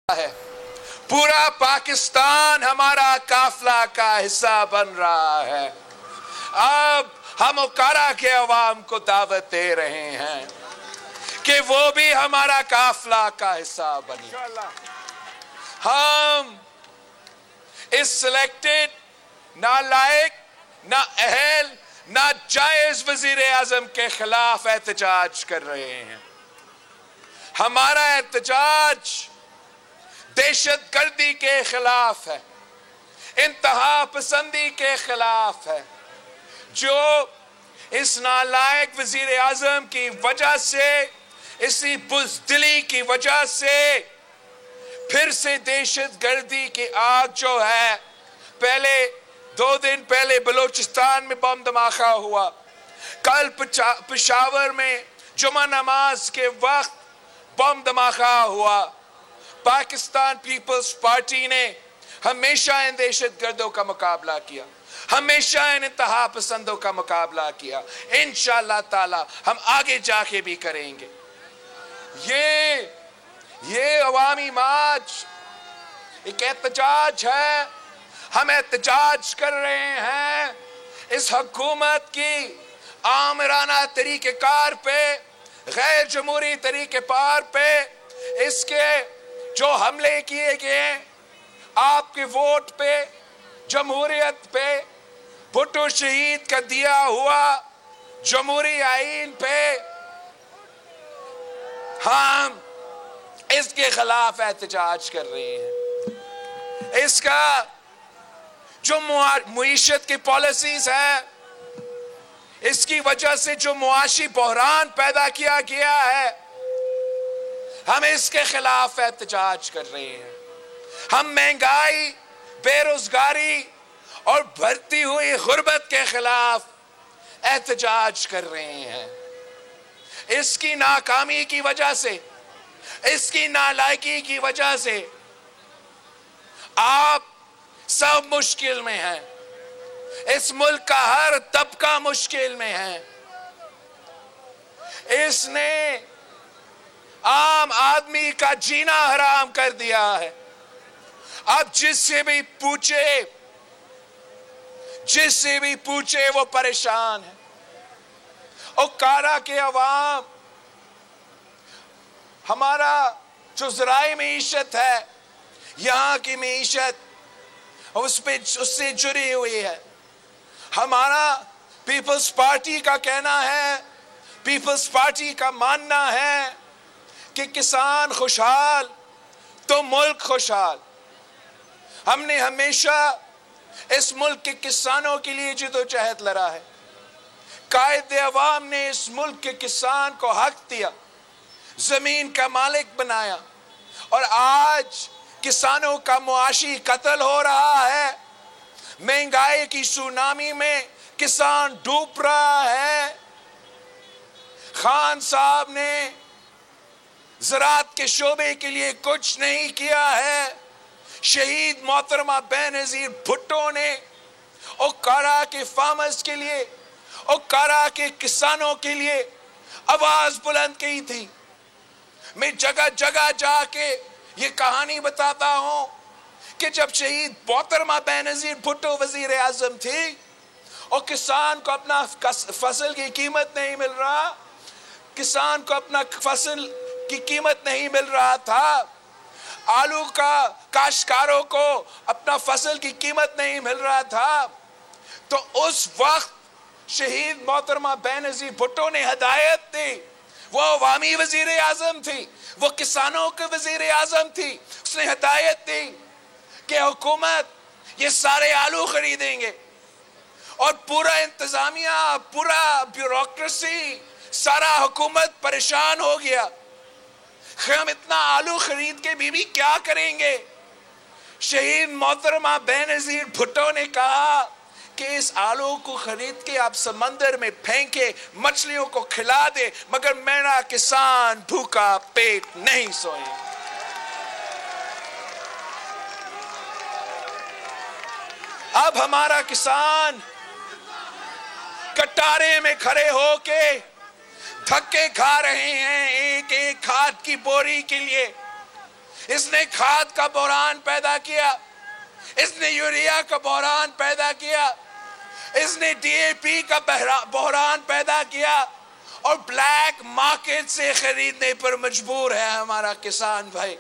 ہے. پورا پاکستان ہمارا قافلہ کا حصہ بن رہا ہے. اب ہم اوکارا کے عوام کو دعوت دے رہے ہیں کہ وہ بھی ہمارا قافلہ کا حصہ بنے. ہم اس سلیکٹڈ نالائق نہ اہل نہ جائز وزیر اعظم کے خلاف احتجاج کر رہے ہیں. ہمارا احتجاج دہشت گردی کے خلاف ہے, انتہا پسندی کے خلاف ہے, جو اس نالائق وزیر اعظم کی وجہ سے, اسی بزدلی کی وجہ سے پھر سے دہشت گردی کی آگ جو ہے, پہلے 2 دن پہلے بلوچستان میں بم دھماکہ ہوا, کل پشاور میں جمعہ نماز کے وقت بم دھماکہ ہوا. پاکستان پیپلز پارٹی نے ہمیشہ ان دہشت گردوں کا مقابلہ کیا, ہمیشہ ان انتہا پسندوں کا مقابلہ کیا. انشاءاللہ تعالی ہم آگے جا کے بھی کریں گے. یہ عوامی مارچ ایک احتجاج ہے. ہم احتجاج کر رہے ہیں اس حکومت کی آمرانہ طریقہ کار پہ, غیر جمہوری طریقہ کار پہ, اس کے جو حملے کیے گئے آپ کے ووٹ پہ, جمہوریت پہ, بھٹو شہید کا دیا ہوا جمہوری آئین پہ. ہم اس کے خلاف احتجاج کر رہے ہیں. اس کا جو معیشت کی پالیسیز ہے, اس کی وجہ سے جو معاشی بحران پیدا کیا گیا ہے, ہم اس کے خلاف احتجاج کر رہے ہیں. ہم مہنگائی, بے روزگاری اور بڑھتی ہوئی غربت کے خلاف احتجاج کر رہے ہیں. اس کی ناکامی کی وجہ سے, اس کی نالائقی کی وجہ سے آپ سب مشکل میں ہیں. اس ملک کا ہر طبقہ مشکل میں ہے. اس نے عام آدمی کا جینا حرام کر دیا ہے. اب جس سے بھی پوچھے وہ پریشان ہے. اوکارا کے عوام, ہمارا جو ذرائع معیشت ہے, یہاں کی معیشت اس سے جڑی ہوئی ہے. ہمارا پیپلز پارٹی کا کہنا ہے, پیپلز پارٹی کا ماننا ہے کہ کسان خوشحال تو ملک خوشحال. ہم نے ہمیشہ اس ملک کے کسانوں کے لیے جدوجہد لڑا ہے. قائد عوام نے اس ملک کے کسان کو حق دیا, زمین کا مالک بنایا, اور آج کسانوں کا معاشی قتل ہو رہا ہے. مہنگائی کی سونامی میں کسان ڈوب رہا ہے. خان صاحب نے زراعت کے شعبے کے لیے کچھ نہیں کیا ہے. شہید محترمہ بینظیر بھٹو نے اوکارا کے فارمرز کے لیے, اوکارا کے کسانوں کے لیے آواز بلند کی تھی. میں جگہ جگہ جا کے یہ کہانی بتاتا ہوں کہ جب شہید محترمہ بینظیر بھٹو وزیر اعظم تھی اور کسان کو اپنا فصل کی قیمت نہیں مل رہا, کسان کو اپنا فصل کی قیمت نہیں مل رہا تھا, آلو کا کاشتکاروں کو اپنا فصل کی قیمت نہیں مل رہا تھا, تو اس وقت شہید محترمہ بینظیر بھٹو نے ہدایت دی. وہ عوامی وزیر اعظم تھی, وہ کسانوں کے وزیر اعظم تھی. اس نے ہدایت دی کہ حکومت یہ سارے آلو خریدیں گے, اور پورا انتظامیہ, پورا بیوروکریسی, سارا حکومت پریشان ہو گیا. ہم اتنا آلو خرید کے بھی کیا کریں گے؟ شہید محترمہ بینظیر بھٹو نے کہا کہ اس آلو کو خرید کے آپ سمندر میں پھینکے, مچھلیوں کو کھلا دے, مگر میرا کسان بھوکا پیٹ نہیں سوئے. اب ہمارا کسان کٹارے میں کھڑے ہو کے دھکے کھا رہے ہیں ایک ایک کھاد کی بوری کے لیے. اس نے کھاد کا بحران پیدا کیا، اس نے یوریا کا بحران پیدا کیا، اس نے ڈی اے پی کا بحران پیدا کیا، اور بلیک مارکیٹ سے خریدنے پر مجبور ہے ہمارا کسان بھائی۔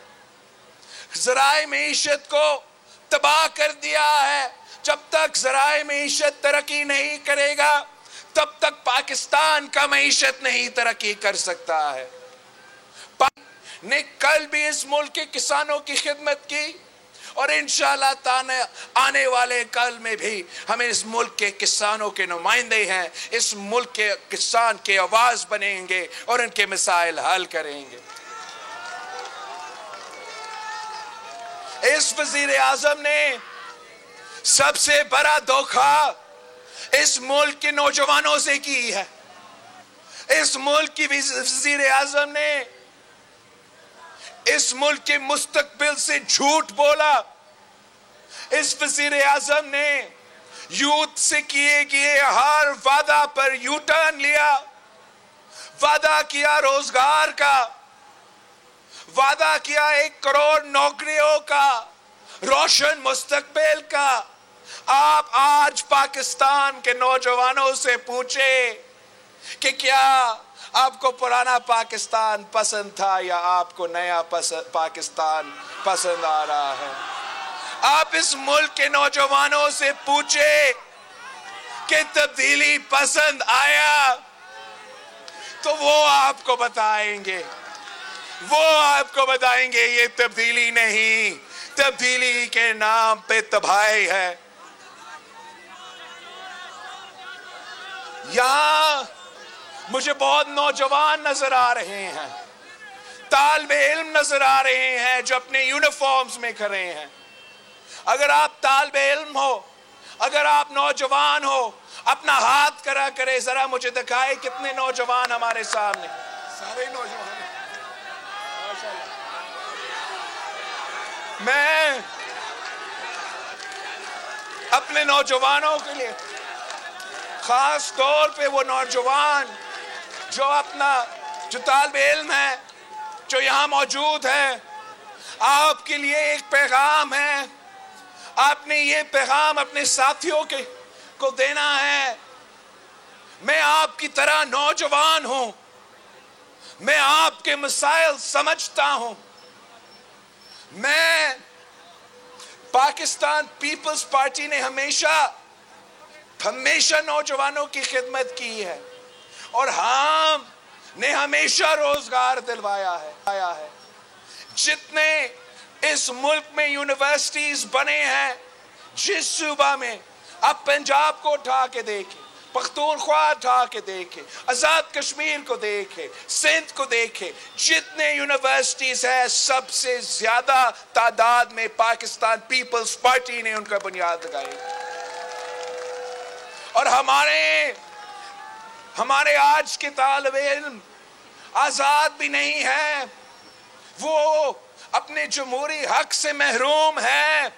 ذرائع معیشت کو تباہ کر دیا ہے۔ جب تک ذرائع معیشت ترقی نہیں کرے گا تب تک پاکستان کا معیشت نہیں ترقی کر سکتا ہے۔ نے کل بھی اس ملک کے کسانوں کی خدمت کی، اور انشاءاللہ تعالی آنے والے کل میں بھی ہم اس ملک کے کسانوں کے نمائندے ہیں، اس ملک کے کسان کی آواز بنیں گے اور ان کے مسائل حل کریں گے۔ اس وزیر اعظم نے سب سے بڑا دھوکہ اس ملک کے نوجوانوں سے کی ہے۔ اس ملک کی وزیر اعظم نے اس ملک کے مستقبل سے جھوٹ بولا۔ اس وزیر اعظم نے یوتھ سے کیے گئے ہر وعدہ پر یو ٹرن لیا۔ وعدہ کیا روزگار کا، وعدہ کیا 1 کروڑ نوکریوں کا، روشن مستقبل کا۔ آپ آج پاکستان کے نوجوانوں سے پوچھے کہ کیا آپ کو پرانا پاکستان پسند تھا یا آپ کو نیا پاکستان پسند آ رہا ہے؟ آپ اس ملک کے نوجوانوں سے پوچھے کہ تبدیلی پسند آیا، تو وہ آپ کو بتائیں گے، یہ تبدیلی نہیں، تبدیلی کے نام پہ تباہی ہے۔ یہاں مجھے بہت نوجوان نظر آ رہے ہیں، طالب علم نظر آ رہے ہیں جو اپنے یونیفارمز میں کھڑے ہیں۔ اگر آپ طالب علم ہو، اگر آپ نوجوان ہو، اپنا ہاتھ کھڑا کرے، ذرا مجھے دکھائے کتنے نوجوان ہمارے سامنے۔ سارے نوجوان ہیں۔ میں اپنے نوجوانوں کے لیے، خاص طور پہ وہ نوجوان جو طالب علم ہے، جو یہاں موجود ہے، آپ کے لیے ایک پیغام ہے۔ آپ نے یہ پیغام اپنے ساتھیوں کو دینا ہے۔ میں آپ کی طرح نوجوان ہوں، میں آپ کے مسائل سمجھتا ہوں۔ پاکستان پیپلز پارٹی نے ہمیشہ نوجوانوں کی خدمت کی ہے، اور ہم نے ہمیشہ روزگار دلوایا ہے۔ جتنے اس ملک میں یونیورسٹیز بنے ہیں، جس صوبہ میں، آپ پنجاب کو اٹھا کے دیکھیں، پختونخوا اٹھا کے دیکھیں، آزاد کشمیر کو دیکھیں، سندھ کو دیکھیں، جتنے یونیورسٹیز ہیں سب سے زیادہ تعداد میں پاکستان پیپلز پارٹی نے ان کا بنیاد لگائی۔ اور ہمارے آج کے طالب علم آزاد بھی نہیں ہیں، وہ اپنے جمہوری حق سے محروم ہیں۔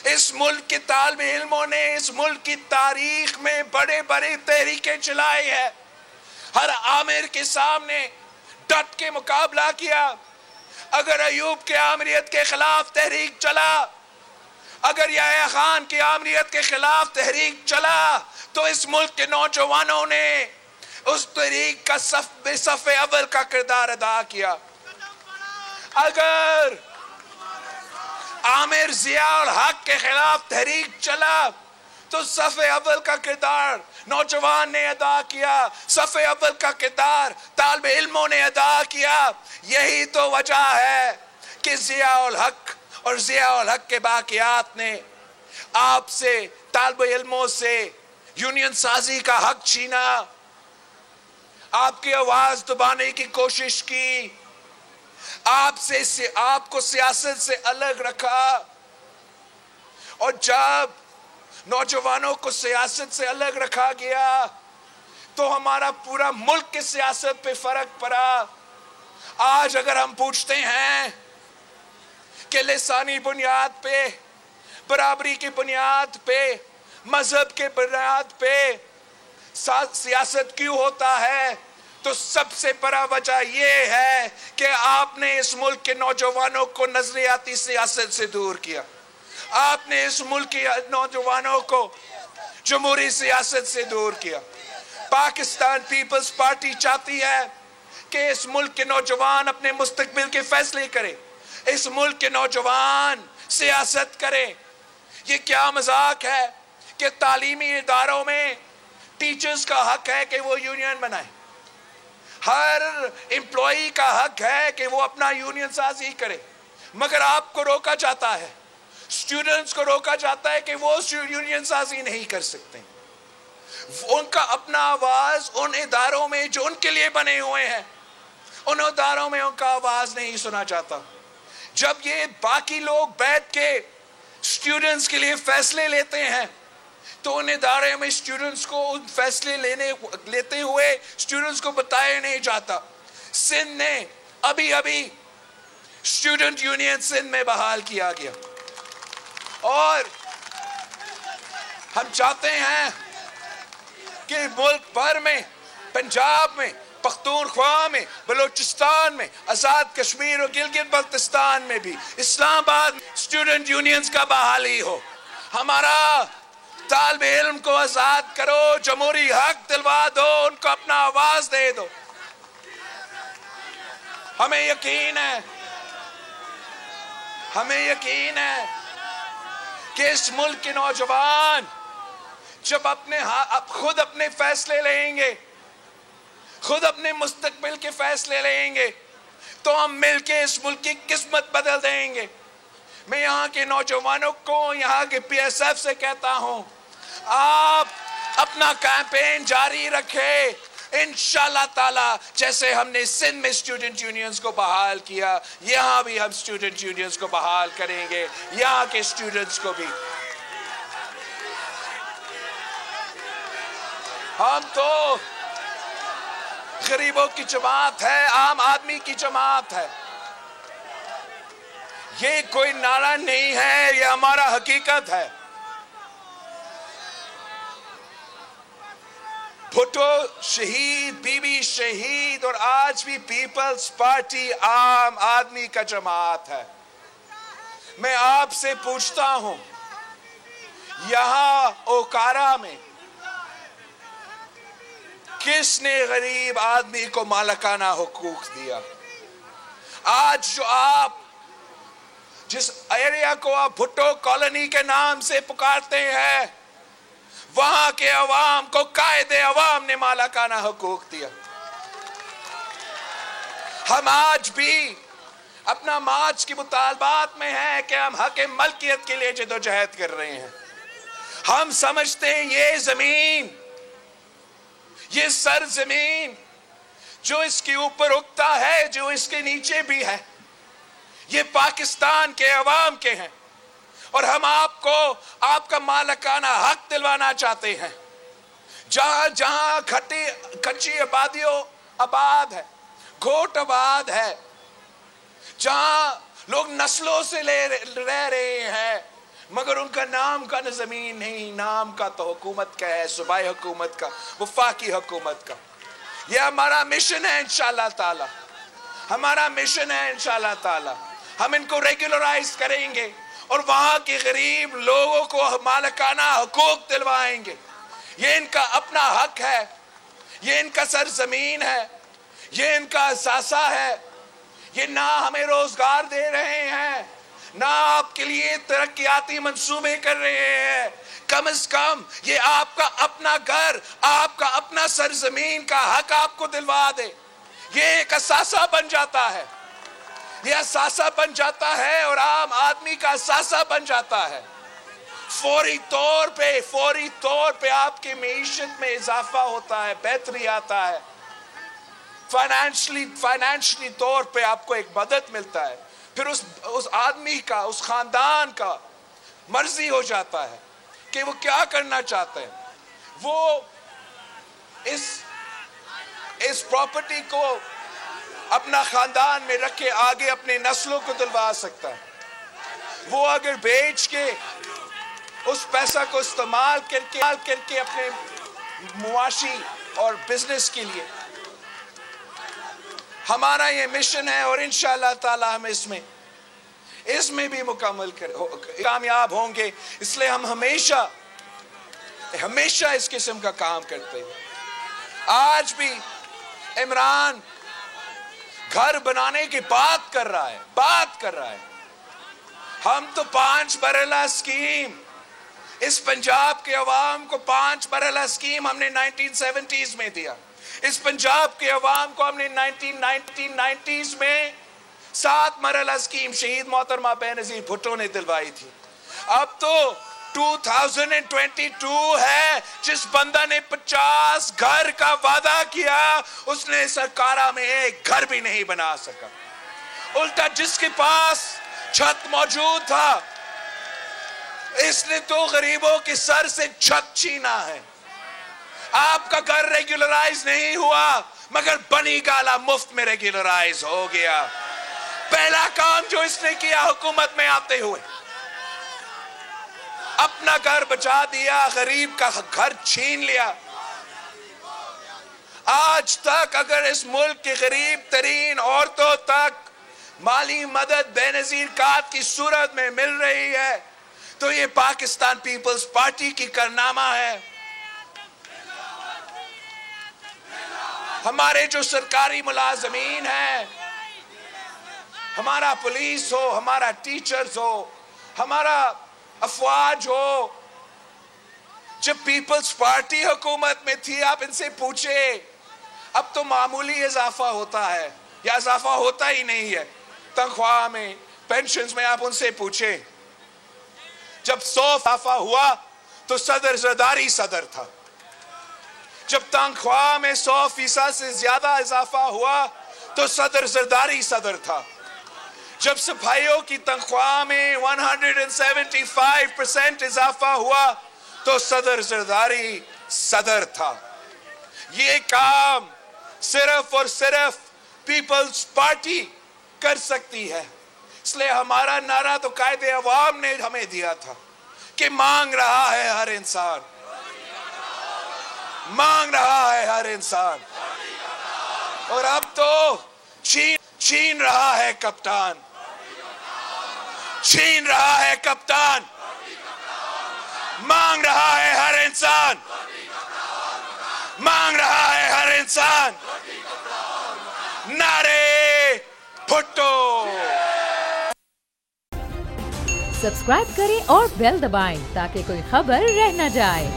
اس ملک کے طالب علموں نے اس ملک کی تاریخ میں بڑے بڑے تحریکیں چلائی ہیں، ہر آمر کے سامنے ڈٹ کے مقابلہ کیا۔ اگر ایوب کے آمریت کے خلاف تحریک چلا، اگر یحییٰ خان کی آمریت کے خلاف تحریک چلا، تو اس ملک کے نوجوانوں نے اس تحریک کا صف اول کا کردار ادا کیا۔ اگر عامر ضیاء الحق کے خلاف تحریک چلا تو صف اول کا کردار نوجوان نے ادا کیا، صف اول کا کردار طالب علموں نے ادا کیا۔ یہی تو وجہ ہے کہ ضیاء الحق کے باقیات نے آپ سے، طالب علموں سے یونین سازی کا حق چھینا، آپ کی آواز دبانے کی کوشش کی، آپ کو سیاست سے الگ رکھا۔ اور جب نوجوانوں کو سیاست سے الگ رکھا گیا تو ہمارا پورا ملک کی سیاست پہ فرق پڑا۔ آج اگر ہم پوچھتے ہیں کہ لسانی بنیاد پہ، برابری کی بنیاد پہ، مذہب کے بنیاد پہ سیاست کیوں ہوتا ہے، تو سب سے بڑا وجہ یہ ہے کہ آپ نے اس ملک کے نوجوانوں کو نظریاتی سیاست سے دور کیا. آپ نے اس ملک کے نوجوانوں کو جمہوری سیاست سے دور کیا. پاکستان پیپلز پارٹی چاہتی ہے کہ اس ملک کے نوجوان اپنے مستقبل کے فیصلے کریں. اس ملک کے نوجوان سیاست کریں. یہ کیا مذاق ہے کہ تعلیمی اداروں میں ٹیچرز کا حق ہے کہ وہ یونین بنائیں. ہر امپلائی کا حق ہے کہ وہ اپنا یونین سازی کرے، مگر آپ کو روکا جاتا ہے، اسٹوڈنٹس کو روکا جاتا ہے کہ وہ یونین سازی نہیں کر سکتے. ان کا اپنا آواز ان اداروں میں جو ان کے لیے بنے ہوئے ہیں، ان اداروں میں ان کا آواز نہیں سنا جاتا. جب یہ باقی لوگ بیٹھ کے اسٹوڈنٹس کے لیے فیصلے لیتے ہیں تو ان ادارے میں اسٹوڈنٹس کو ان فیصلے لیتے ہوئے اسٹوڈنٹس کو بتایا نہیں جاتا. سندھ نے ابھی اسٹوڈنٹ یونین سندھ میں بحال کیا گیا، اور ہم چاہتے ہیں کہ ملک بھر میں، پنجاب میں، پختونخوا میں، بلوچستان میں، آزاد کشمیر اور گلگت بلتستان میں بھی، اسلام آباد اسٹوڈنٹ یونینز کا بحالی ہو. ہمارا طالب علم کو آزاد کرو، جمہوری حق دلوا دو، ان کو اپنا آواز دے دو. ہمیں یقین ہے کہ اس ملک کے نوجوان جب خود اپنے فیصلے لیں گے، خود اپنے مستقبل کے فیصلے لیں گے، تو ہم مل کے اس ملک کی قسمت بدل دیں گے. میں یہاں کے نوجوانوں کو، یہاں کے پی ایس ایف سے کہتا ہوں، آپ اپنا کیمپین جاری رکھیں. انشاءاللہ تعالی جیسے ہم نے سندھ میں اسٹوڈنٹ یونینز کو بحال کیا، یہاں بھی ہم اسٹوڈنٹ یونینز کو بحال کریں گے، یہاں کے اسٹوڈنٹس کو بھی. ہم تو غریبوں کی جماعت ہے، عام آدمی کی جماعت ہے. یہ کوئی نعرہ نہیں ہے، یہ ہمارا حقیقت ہے. بھٹو شہید، بی بی شہید، اور آج بھی پیپلز پارٹی عام آدمی کا جماعت ہے. میں آپ سے پوچھتا ہوں، یہاں اوکارا میں کس نے غریب آدمی کو مالکانہ حقوق دیا؟ آج جو آپ جس ایریا کو آپ بھٹو کالونی کے نام سے پکارتے ہیں، وہاں کے عوام کو قائد عوام نے مالکانہ حقوق دیا. ہم آج بھی اپنا مارچ کی مطالبات میں ہیں کہ ہم حق ملکیت کے لیے جدوجہد کر رہے ہیں. ہم سمجھتے ہیں یہ زمین، یہ سرزمین جو اس کے اوپر اگتا ہے، جو اس کے نیچے بھی ہے، یہ پاکستان کے عوام کے ہیں، اور ہم آپ کو آپ کا مالکانہ حق دلوانا چاہتے ہیں. جہاں جہاں کچی آبادیوں آباد ہے، گھوٹ آباد ہے، جہاں لوگ نسلوں سے رہ رہے ہیں، مگر ان کا نام کا زمین نہیں، نام کا تو حکومت کا ہے، صوبائی حکومت کا، وفاقی حکومت کا. یہ ہمارا مشن ہے انشاءاللہ تعالی، ہمارا مشن ہے انشاءاللہ تعالی. ہم ان کو ریگولرائز کریں گے اور وہاں کے غریب لوگوں کو مالکانہ حقوق دلوائیں گے. یہ ان کا اپنا حق ہے، یہ ان کا سرزمین ہے، یہ ان کا اثاثہ ہے. یہ نہ ہمیں روزگار دے رہے ہیں، نہ آپ کے لیے ترقیاتی منصوبے کر رہے ہیں. کم از کم یہ آپ کا اپنا گھر، آپ کا اپنا سرزمین کا حق آپ کو دلوا دے. یہ ایک اثاثہ بن جاتا ہے، یہ اثاثہ بن جاتا ہے، اور عام آدمی کا اثاثہ بن جاتا ہے. فوری طور پہ آپ کی معیشت میں اضافہ ہوتا ہے، بہتری آتا ہے. فائنینشلی طور پہ آپ کو ایک مدد ملتا ہے. پھر اس آدمی کا، اس خاندان کا مرضی ہو جاتا ہے کہ وہ کیا کرنا چاہتے ہیں. وہ اس پراپرٹی کو اپنا خاندان میں رکھے آگے اپنے نسلوں کو دلوا سکتا ہے. وہ اگر بیچ کے اس پیسہ کو استعمال کر کے اپنے معاشی اور بزنس کے لیے ہمارا یہ مشن ہے اور انشاءاللہ تعالی ہم اس میں بھی مکمل کامیاب ہوں گے. اس لیے ہم ہمیشہ اس قسم کا کام کرتے ہیں. آج بھی عمران گھر بنانے کی بات کر رہا ہے. ہم تو 5 مرحلہ اسکیم، اس پنجاب کے عوام کو 5 مرحلہ اسکیم ہم نے 1970s میں دیا. اس پنجاب کے عوام کو ہم نے 1990s میں 7 مرحلہ اسکیم شہید محترمہ بے نظیر بھٹو نے دلوائی تھی. اب تو 2022 ہے. جس بندہ نے 50 گھر کا وعدہ کیا اس نے سرکارہ میں ایک گھر بھی نہیں بنا سکا. الٹا جس کے پاس چھت موجود تھا اس نے تو غریبوں کے سر سے چھت چھینا ہے. آپ کا گھر ریگولرائز نہیں ہوا مگر بنی گالا مفت میں ریگولرائز ہو گیا. پہلا کام جو اس نے کیا حکومت میں آتے ہوئے اپنا گھر بچا دیا، غریب کا گھر چھین لیا. آج تک اگر اس ملک کے غریب ترین عورتوں تک مالی مدد بے نظیر کات کی صورت میں مل رہی ہے تو یہ پاکستان پیپلز پارٹی کی کارنامہ ہے. ہمارے جو سرکاری ملازمین ہیں، ہمارا پولیس ہو، ہمارا ٹیچرز ہو، ہمارا افواج ہو، جب پیپلز پارٹی حکومت میں تھی آپ ان سے پوچھے. اب تو معمولی اضافہ ہوتا ہے یا اضافہ ہوتا ہی نہیں ہے تنخواہ میں، پینشنز میں. آپ ان سے پوچھے جب 100 اضافہ ہوا تو صدر زرداری صدر تھا. جب تنخواہ میں 100% سے زیادہ اضافہ ہوا تو صدر زرداری صدر تھا. جب سپاہیوں کی تنخواہ میں 175% اضافہ ہوا تو صدر زرداری صدر تھا. یہ کام صرف اور صرف پیپلز پارٹی کر سکتی ہے. اس لیے ہمارا نعرہ تو قائد عوام نے ہمیں دیا تھا کہ مانگ رہا ہے ہر انسان، مانگ رہا ہے ہر انسان. اور اب تو چھین رہا ہے کپتان، چھین رہا ہے کپتان. مانگ رہا ہے ہر انسان، مانگ رہا ہے ہر انسان. نعرے بھٹو. سبسکرائب کریں اور بیل دبائیں تاکہ کوئی خبر رہ نہ جائے.